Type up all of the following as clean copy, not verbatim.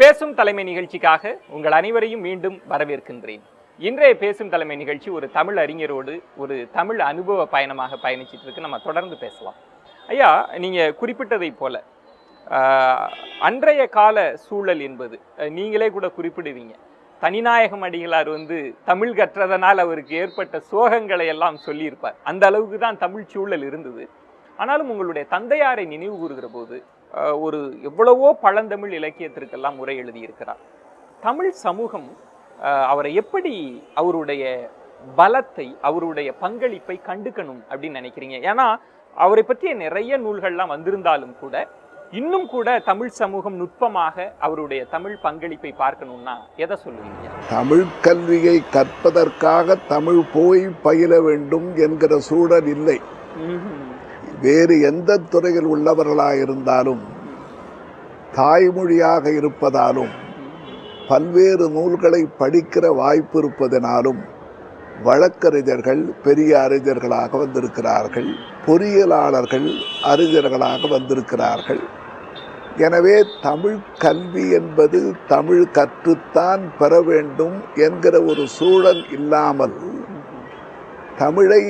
பேசும் தலைமை நிகழ்ச்சிக்காக உங்கள் அனைவரையும் மீண்டும் வரவேற்கின்றேன். இன்றைய பேசும் தலைமை நிகழ்ச்சி ஒரு தமிழ் அறிஞரோடு ஒரு தமிழ் அனுபவ பயணமாக பயணிச்சிட்டு இருக்கு. நம்ம தொடர்ந்து பேசலாம். ஐயா, நீங்க குறிப்பிட்டதை போல அன்றைய கால சூழல் என்பது நீங்களே கூட குறிப்பிடுவீங்க. தனிநாயகம் அடிகளார் தமிழ் கற்றதனால் அவருக்கு ஏற்பட்ட சோகங்களை எல்லாம் சொல்லியிருப்பார். அந்த அளவுக்கு தான் தமிழ் சூழல் இருந்தது. ஆனாலும் உங்களுடைய தந்தையாரை நினைவு கூறுகிற போது ஒரு எவ்வளவோ பழந்தமிழ் இலக்கியத்திற்கெல்லாம் உரை எழுதியிருக்கிறார். தமிழ் சமூகம் அவரை எப்படி அவருடைய பலத்தை அவருடைய பங்களிப்பை கண்டுக்கணும் அப்படின்னு நினைக்கிறீங்க? ஏன்னா அவரை பற்றிய நிறைய நூல்கள்லாம் வந்திருந்தாலும் கூட இன்னும் கூட தமிழ் சமூகம் நுட்பமாக அவருடைய தமிழ் பங்களிப்பை பார்க்கணும்னா எதை சொல்லுவீங்க? தமிழ் கல்வியை கற்பதற்காக தமிழ் போய் பயில வேண்டும் என்கிற சூழல் இல்லை. வேறு எந்த துறையில் உள்ளவர்களாயிருந்தாலும் தாய்மொழியாக இருப்பதாலும் பல்வேறு நூல்களை படிக்கிற வாய்ப்பு இருப்பதனாலும் வழக்கறிஞர்கள் பெரிய அறிஞர்களாக வந்திருக்கிறார்கள், பொறியியலாளர்கள் அறிஞர்களாக வந்திருக்கிறார்கள். எனவே தமிழ் கல்வி என்பது தமிழ் கற்றுத்தான் பெற வேண்டும் என்கிற ஒரு சூழல் இல்லாமல் தமிழை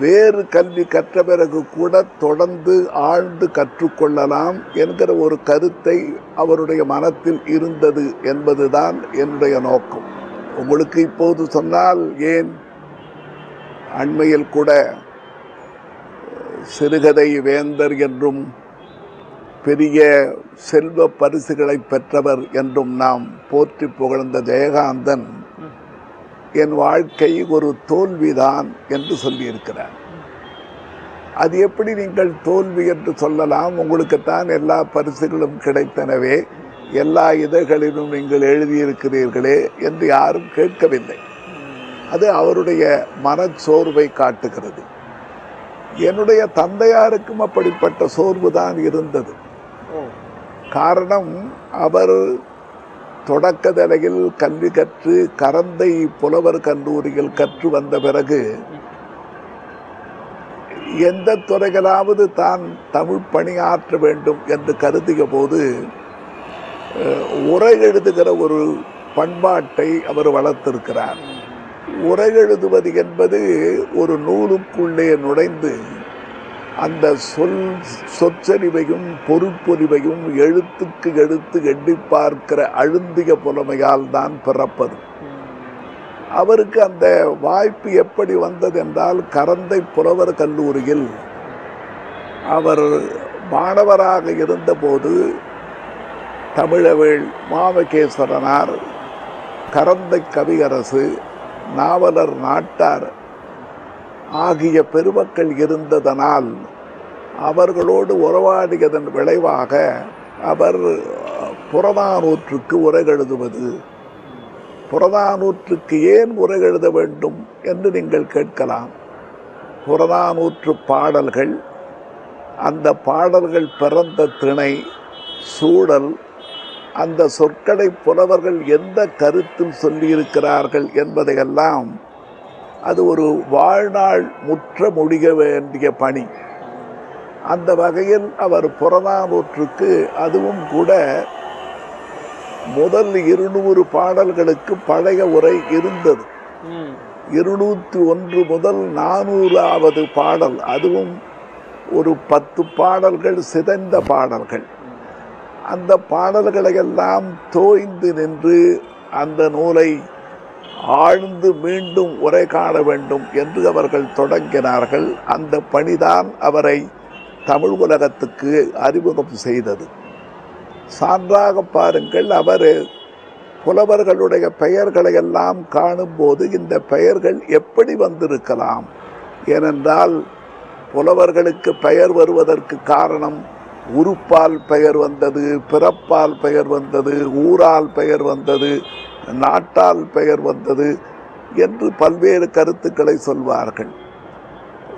வேறு கல்வி கற்ற பிறகு கூட தொடர்ந்து ஆழ்ந்து கற்றுக்கொள்ளலாம் என்கிற ஒரு கருத்தை அவருடைய மனத்தில் இருந்தது என்பதுதான் என்னுடைய நோக்கம். உங்களுக்கு இப்போது சொன்னால் ஏன், அண்மையில் கூட சிறுகதை வேந்தர் என்றும் பெரிய செல்வ பரிசுகளை பெற்றவர் என்றும் நாம் போற்றி புகழ்ந்த ஜெயகாந்தன் என் வாழ்க்கை ஒரு தோல்விதான் என்று சொல்லியிருக்கிறார். அது எப்படி நீங்கள் தோல்வி என்று சொல்லலாம்? உங்களுக்குத்தான் எல்லா பரிசுகளும் கிடைத்தனவே, எல்லா இதழ்களிலும் நீங்கள் எழுதியிருக்கிறீர்களே என்று யாரும் கேட்கவில்லை. அது அவருடைய மனச்சோர்வை காட்டுகிறது. என்னுடைய தந்தையாருக்கும் அப்படிப்பட்ட சோர்வுதான் இருந்தது. காரணம், அவர் தொடக்க நிலையில் கல்வி கற்று கரந்தை புலவர் கல்லூரியில் கற்று வந்த பிறகு எந்த துறைகளாவது தான் தமிழ் பணியாற்ற வேண்டும் என்று கருதிய போது உரை எழுதுகிற ஒரு பண்பாட்டை அவர் வளர்த்திருக்கிறார். உரை எழுதுவது என்பது ஒரு நூலுக்குள்ளே நுழைந்து அந்த சொற்சரிவையும் பொருட்பொறிவையும் எழுத்துக்கு எழுத்து எண்ணி பார்க்கிற அழுந்திய புலமையால் தான் பிறப்பது. அவருக்கு அந்த வாய்ப்பு எப்படி வந்தது என்றால், கரந்தை புலவர் கல்லூரியில் அவர் மாணவராக இருந்தபோது தமிழவேள் மாமகேஸ்வரனார், கரந்தை கவியரசு, நாவலர் நாட்டார் ஆகிய பெருமக்கள் இருந்ததனால் அவர்களோடு உறவாடியதன் விளைவாக அவர் புறநானூற்றுக்கு உரை எழுதுவது. புறநானூற்றுக்கு ஏன் உரை எழுத வேண்டும் என்று நீங்கள் கேட்கலாம். புறநானூற்று பாடல்கள், அந்த பாடல்கள் பிறந்த திணை, சூழல், அந்த சொற்களை புலவர்கள் எந்த கருத்தில் சொல்லியிருக்கிறார்கள் என்பதையெல்லாம் அது ஒரு வாழ்நாள் முற்ற முடிய வேண்டிய பணி. அந்த வகையில் அவர் புறநானூற்றுக்கு, அதுவும் கூட முதல் 200 பாடல்களுக்கு பழைய உரை இருந்தது. 201 முதல் 400வது பாடல், அதுவும் ஒரு 10 பாடல்கள் சிதைந்த பாடல்கள். அந்த பாடல்களையெல்லாம் தோய்ந்து நின்று அந்த நூலை ஆழ்ந்து மீண்டும் உரை காண வேண்டும் என்று அவர்கள் தொடங்கினார்கள். அந்த பணிதான் அவரை தமிழ் உலகத்துக்கு அறிமுகம் செய்தது. சான்றாக பாருங்கள், அவர் புலவர்களுடைய பெயர்களை எல்லாம் காணும்போது இந்த பெயர்கள் எப்படி வந்திருக்கலாம்? ஏனென்றால் புலவர்களுக்கு பெயர் வருவதற்கு காரணம் உருப்பால் பெயர் வந்தது, பிறப்பால் பெயர் வந்தது, ஊரால் பெயர் வந்தது, நாட்டால் பெயர் வந்தது என்று பல்வேறு கருத்துக்களை சொல்வார்கள்.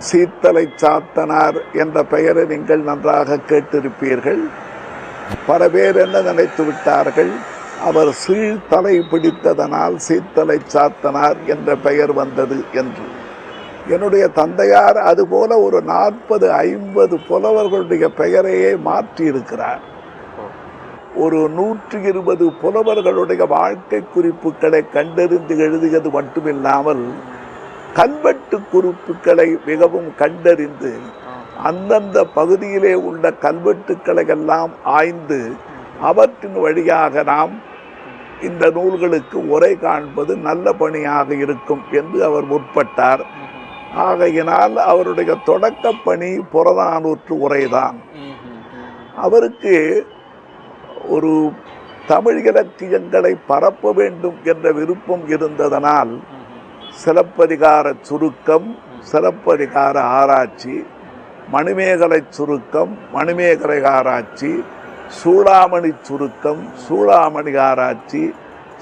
சீத்தலை சாத்தனார் என்ற பெயரை நீங்கள் நன்றாக கேட்டிருப்பீர்கள். பல பேர் என்ன நினைத்து விட்டார்கள், அவர் சீழ்தலை பிடித்ததனால் சீத்தலை சாத்தனார் என்ற பெயர் வந்தது என்று. என்னுடைய தந்தையார் அதுபோல ஒரு 40-50 புலவர்களுடைய பெயரையே மாற்றியிருக்கிறார். ஒரு 120 புலவர்களுடைய வாழ்க்கை குறிப்புகளை கண்டறிந்து எழுதியது மட்டுமில்லாமல் கல்வெட்டு குறிப்புகளை மிகவும் கண்டறிந்து அந்தந்த பகுதியிலே உள்ள கல்வெட்டுக்களை எல்லாம் ஆய்ந்து அவற்றின் வழியாக நாம் இந்த நூல்களுக்கு உரை காண்பது நல்ல பணியாக இருக்கும் என்று அவர் முற்பட்டார். ஆகையினால் அவருடைய தொடக்க பணி புறநானூற்று உரைதான். அவருக்கு ஒரு தமிழ் இலக்கியங்களை பரப்ப வேண்டும் என்ற விருப்பம் இருந்ததனால் சிலப்பதிகார சுருக்கம், சிலப்பதிகார ஆராய்ச்சி, மணிமேகலை சுருக்கம், மணிமேகலை ஆராய்ச்சி, சூடாமணி சுருக்கம், சூடாமணி ஆராய்ச்சி,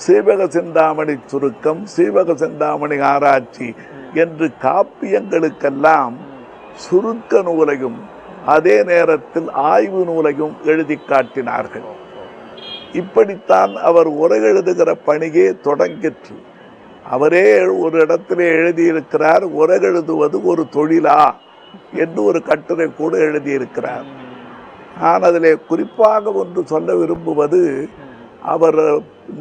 சீவக சிந்தாமணி சுருக்கம், சீவக சிந்தாமணி ஆராய்ச்சி என்று காப்பியங்களுக்கெல்லாம் சுருக்க நூலையும் அதே நேரத்தில் ஆய்வு நூலையும் எழுதி காட்டினார்கள். இப்படித்தான் அவர் உரை எழுதுகிற பணியே தொடங்கிற்று. அவரே ஒரு இடத்திலே எழுதியிருக்கிறார், உரை எழுதுவது ஒரு தொழிலா என்று ஒரு கட்டுரை கூட எழுதியிருக்கிறார். நான் அதிலே குறிப்பாக ஒன்று சொல்ல விரும்புவது, அவர்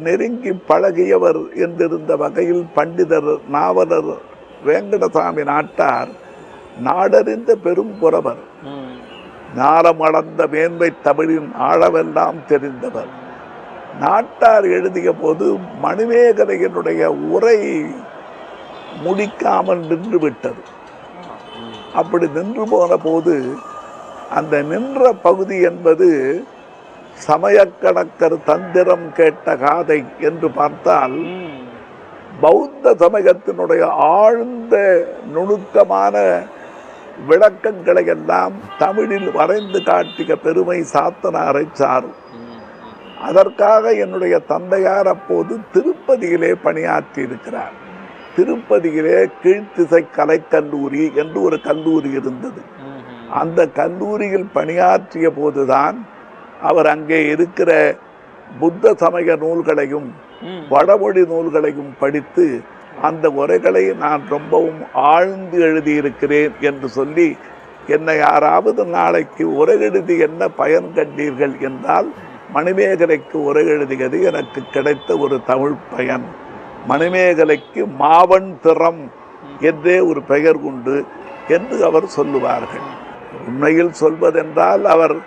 நெருங்கி பழகியவர் என்றிருந்த வகையில் பண்டிதர் நாவலர் வேங்கடசாமி நாட்டார் நாடறிந்த பெரும் புறவர், ஞானம் அளந்த மேன்மை தமிழின் ஆழவெல்லாம் தெரிந்தவர். நாட்டார் எழுதிய போது மணிமேகலையினுடைய உரை முடிக்காமல் நின்று விட்டது. அப்படி நின்று போன போது அந்த நின்ற பகுதி என்பது சமயக்கணக்கர் தந்திரம் கேட்ட காதை என்று பார்த்தால் பௌத்த சமயத்தினுடைய ஆழ்ந்த நுணுக்கமான விளக்கங்களை எல்லாம் தமிழில் வரைந்து காட்டிய பெருமை சாத்தனாரை சாரும். அதற்காக என்னுடைய தந்தையார் அப்போது திருப்பதியிலே பணியாற்றி இருக்கிறார். திருப்பதியிலே கீழ்த்திசை கலைக்கல்லூரி என்று ஒரு கல்லூரி இருந்தது. அந்த கல்லூரியில் பணியாற்றிய போதுதான் அவர் அங்கே இருக்கிற புத்த சமய நூல்களையும் வடமொழி நூல்களையும் படித்து அந்த உரைகளை நான் ரொம்பவும் ஆழ்ந்து எழுதியிருக்கிறேன் என்று சொல்லி, என்னை யாராவது நாளைக்கு உரை எழுதி என்ன பயன் கண்டீர்கள் என்றால், மணிமேகலைக்கு உரை எழுதியது எனக்கு கிடைத்த ஒரு தமிழ் பயன். மணிமேகலைக்கு மாவன் திறம் என்றே ஒரு பெயர் உண்டு என்று அவர் சொல்லுவார்கள். உண்மையில் சொல்வதென்றால் அவர்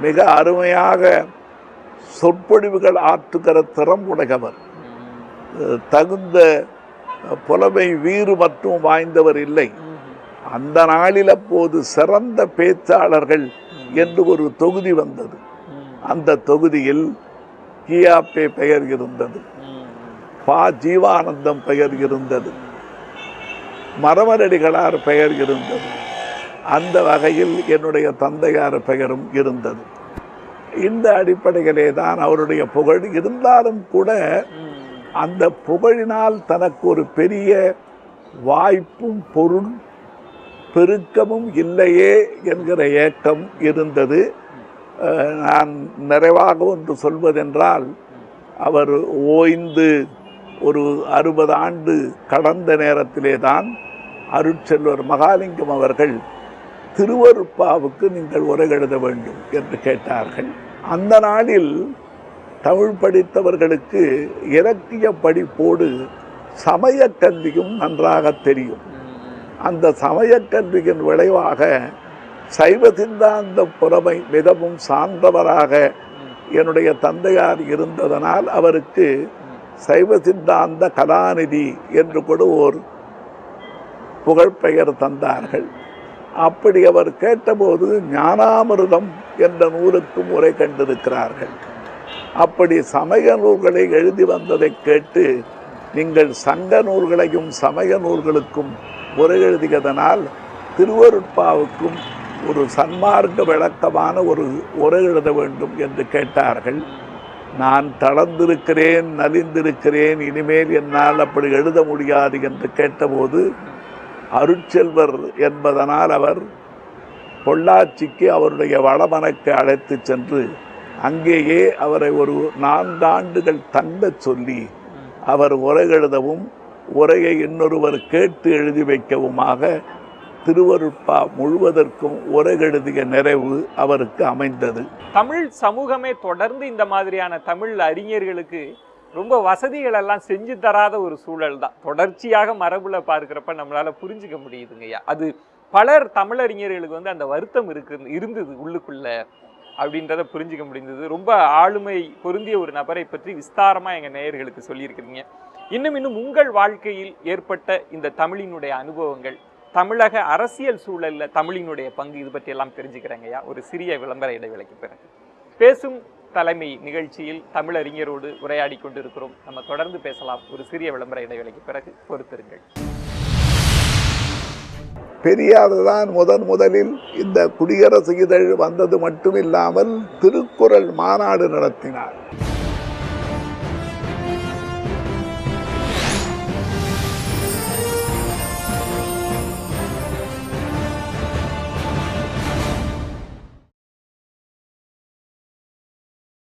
மிக அருமையாக சொற்பொழிவுகள் ஆற்றுகிற திறம் உடையவர். தகுந்த புலமை வீறு மற்றும் வாய்ந்தவர் இல்லை. அந்த நாளில் அப்போது சிறந்த பேச்சாளர்கள் என்று ஒரு தொகுதி வந்தது. அந்த தொகுதியில் கியாப்பே பெயர் இருந்தது, பா ஜீவானந்தம் பெயர் இருந்தது, மரமரடிகளார் பெயர் இருந்தது. அந்த வகையில் என்னுடைய தந்தையார் பெயரும் இருந்தது. இந்த அடிப்படையிலே தான் அவருடைய புகழ் இருந்தாலும் கூட அந்த புகழினால் தனக்கு ஒரு பெரிய வாய்ப்பும் பொருள் பெருக்கமும் இல்லையே என்கிற ஏக்கம் இருந்தது. நான் நிறைவாக ஒன்று சொல்வதென்றால், அவர் ஓய்ந்து ஒரு 60 ஆண்டு கடந்த நேரத்திலே தான் அருட்செல்வர் மகாலிங்கம் அவர்கள் திருவருட்பாவுக்கு நீங்கள் உரை எழுத வேண்டும் என்று கேட்டார்கள். அந்த நாளில் தமிழ் படித்தவர்களுக்கு இலக்கிய படிப்போடு சமய கல்வியும் நன்றாக தெரியும். அந்த சமய கல்வியின் விளைவாக சைவ சித்தாந்த புறமை மிகவும் சார்ந்தவராக என்னுடைய தந்தையார் இருந்ததனால் அவருக்கு சைவ சித்தாந்த கலாநிதி என்று கூட ஒரு புகழ்பெயர் தந்தார்கள். அப்படி அவர் கேட்டபோது ஞானாமிர்தம் என்ற நூலுக்கும் உரை கண்டிருக்கிறார்கள். அப்படி சமய நூல்களை எழுதி வந்ததை கேட்டு, நீங்கள் சங்க நூல்களையும் சமய நூல்களுக்கும் உரை எழுதியதனால் திருவருட்பாவுக்கும் ஒரு சன்மார்க்க விளக்கமான ஒரு உரை எழுத வேண்டும் என்று கேட்டார்கள். நான் தளர்ந்திருக்கிறேன், நலிந்திருக்கிறேன், இனிமேல் என்னால் அப்படி எழுத முடியாது என்று கேட்டபோது, அருட்செல்வர் என்பதனால் அவர் பொள்ளாச்சிக்கு அவருடைய வடமனைக்கு அழைத்து சென்று அங்கேயே அவரை ஒரு 4 ஆண்டுகள் தங்கச் சொல்லி அவர் உரை எழுதவும் உரையை இன்னொருவர் கேட்டு எழுதி வைக்கவுமாக திருவருட்பா முழுவதற்கும் உரைகெழுதிய நிறைவு அவருக்கு அமைந்தது. தமிழ் சமூகமே தொடர்ந்து இந்த மாதிரியான தமிழ் அறிஞர்களுக்கு ரொம்ப வசதிகள் எல்லாம் செஞ்சு தராத ஒரு சூழல் தான் தொடர்ச்சியாக மரபுல பார்க்கிறப்ப நம்மளால புரிஞ்சுக்க முடியுதுங்கய்யா. அது பலர் தமிழறிஞர்களுக்கு வந்து அந்த வருத்தம் இருந்தது உள்ளுக்குள்ள அப்படின்றத புரிஞ்சுக்க முடிந்தது. ரொம்ப ஆளுமை பொருந்திய ஒரு நபரை பற்றி விஸ்தாரமா எங்க நேயர்களுக்கு சொல்லியிருக்கிறீங்க. இன்னும் உங்கள் வாழ்க்கையில் ஏற்பட்ட இந்த தமிழினுடைய அனுபவங்கள், தமிழக அரசியல் சூழல்ல தமிழினுடைய பங்கு, இது பற்றி எல்லாம் தெரிஞ்சுக்கிறேங்கய்யா ஒரு சிறிய விளம்பர இடைவேளைக்கு பிறகு. பேசும் தலைமை நிகழ்ச்சியில் தமிழறிஞரோடு உரையாடி கொண்டிருக்கிறோம். நம்ம தொடர்ந்து பேசலாம் ஒரு சிறிய விளம்பர இடைவேளைக்கு பிறகு. பொறுத்திருங்கள். பெரியார் தான் முதலில் இந்த குடியரசு இதழ் வந்தது மட்டுமில்லாமல் திருக்குறள் மாநாடு நடத்தினார்.